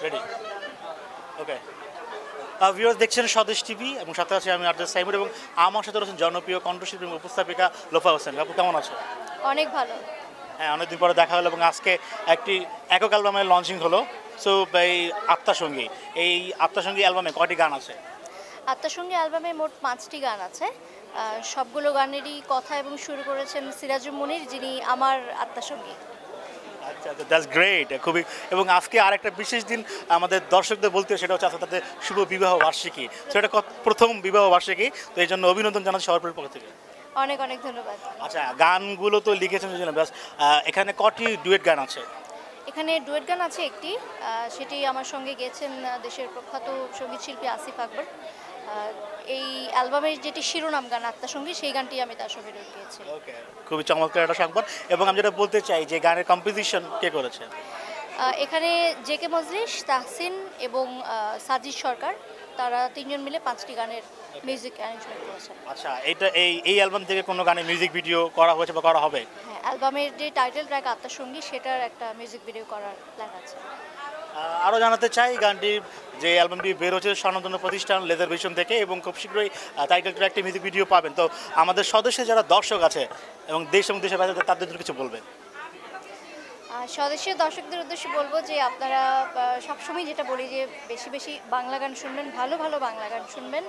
Ready okay viewers দেখছেন স্বদেশ TV এবং সাথে আছে আমি আরজে সাইমুর এবং আমার সাথে রয়েছেন জনপ্রিয় কণ্ঠশিল্পী এবং উপস্থাপিকা লোফা হোসেন। আপু কেমন আছো? অনেক ভালো। হ্যাঁ, অনেকদিন পরে দেখা হলো এবং আজকে একটি একক অ্যালবামের লঞ্চিং হলো। সো এই আত্মাসঙ্গী, এই আত্মাসঙ্গী অ্যালবামে কয়টি গান আছে? আত্মাসঙ্গী অ্যালবামে মোট 5টি গান আছে। সবগুলো গানেরই কথা এবং শুরু করেছেন সিরাজুল মুনির, যিনি আমার আত্মাসঙ্গী। আচ্ছা আচ্ছা, দ্যাটস গ্রেট। খুবই এবং আজকে আরেকটা বিশেষ দিন আমাদের দর্শকদের বলতে সেটা হচ্ছে আজকে তাদের শুভ বিবাহ বার্ষিকী। সেটা প্রথম বিবাহ বার্ষিকী, তো এই জন্য অভিনন্দন জানাচ্ছি সবার পক্ষ থেকে। অনেক অনেক ধন্যবাদ। আচ্ছা, গানগুলো তো লিখেছেন ব্যাস, এখানে কটি ডুয়েট গান আছে? এখানে ডুয়েট গান আছে একটি, সেটি আমার সঙ্গে গেয়েছেন দেশের প্রখ্যাত সঙ্গীত শিল্পী আসিফ আকবর। এই অ্যালবামের যেটি শিরোনাম গান আত্মাসঙ্গী, সেই গানটি আমি তার সঙ্গে ডুয়েট গেয়েছি। ওকে, খুবই চমৎকার একটা সংবাদ। এবং আমি যেটা বলতে চাই যে গানের কম্পোজিশন কে করেছে? এখানে জেকে মজলিস, তাহসিন এবং সাজিদ সরকার, তারা তিনজন মিলে 5টি গানের মিউজিক অ্যারেঞ্জমেন্ট করেছেন। আচ্ছা, এই অ্যালবাম থেকে কোনো গানে মিউজিক ভিডিও করা হয়েছে বা করা হবে? হ্যাঁ, অ্যালবামের যে টাইটেল ট্র্যাক আত্মাসঙ্গী, সেটার একটা মিউজিক ভিডিও করার প্ল্যান আছে। আরও জানাতে চাই গানটির যে অ্যালবামটি বের হচ্ছে স্বনামধন্য প্রতিষ্ঠান লেজার ভিশন থেকে এবং খুব শীঘ্রই টাইটেল ট্র্যাকটি মিউজিক ভিডিও পাবেন। তো আমাদের সদস্যে যারা দর্শক আছে এবং দেশ এবং দেশের বাইরে তাদের জন্য কিছু বলবেন? স্বদেশীয় দর্শকদের উদ্দেশ্যে বলবো যে আপনারা সবসময় যেটা বলি যে বেশি বেশি বাংলা গান শুনবেন, ভালো ভালো বাংলা গান শুনবেন,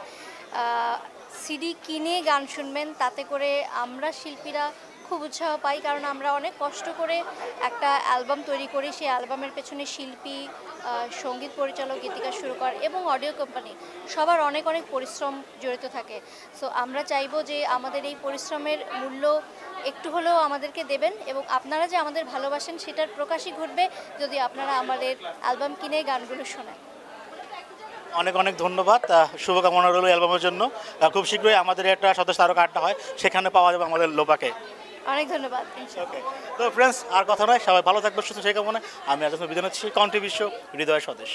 সিডি কিনে গান শুনবেন। তাতে করে আমরা শিল্পীরা খুব উৎসাহ পাই, কারণ আমরা অনেক কষ্ট করে একটা অ্যালবাম তৈরি করি। সেই অ্যালবামের পেছনে শিল্পী, সঙ্গীত পরিচালক, গীতিকার সুরকার এবং অডিও কোম্পানি সবার অনেক অনেক পরিশ্রম জড়িত থাকে। সো আমরা চাইবো যে আমাদের এই পরিশ্রমের মূল্য একটু হলেও আমাদেরকে দেবেন, এবং আপনারা যে আমাদের ভালোবাসেন সেটার প্রকাশই ঘটবে যদি আপনারা আমাদের অ্যালবাম কিনে গানগুলো শোনেন। অনেক অনেক ধন্যবাদ। শুভকামনা রইল অ্যালবামের জন্য। খুব শীঘ্রই আমাদের একটা সদস্য আরও আড্ডা হয়, সেখানে পাওয়া যাবে আমাদের লোপাকে। অনেক ধন্যবাদ। ওকে, তো ফ্রেন্ডস আর কথা নয়, সবাই ভালো থাকবে, সুস্থ সেই কামনা। আমি আজ বিদায় নিচ্ছি। কণ্ঠে বিশ্ব, হৃদয় স্বদেশ।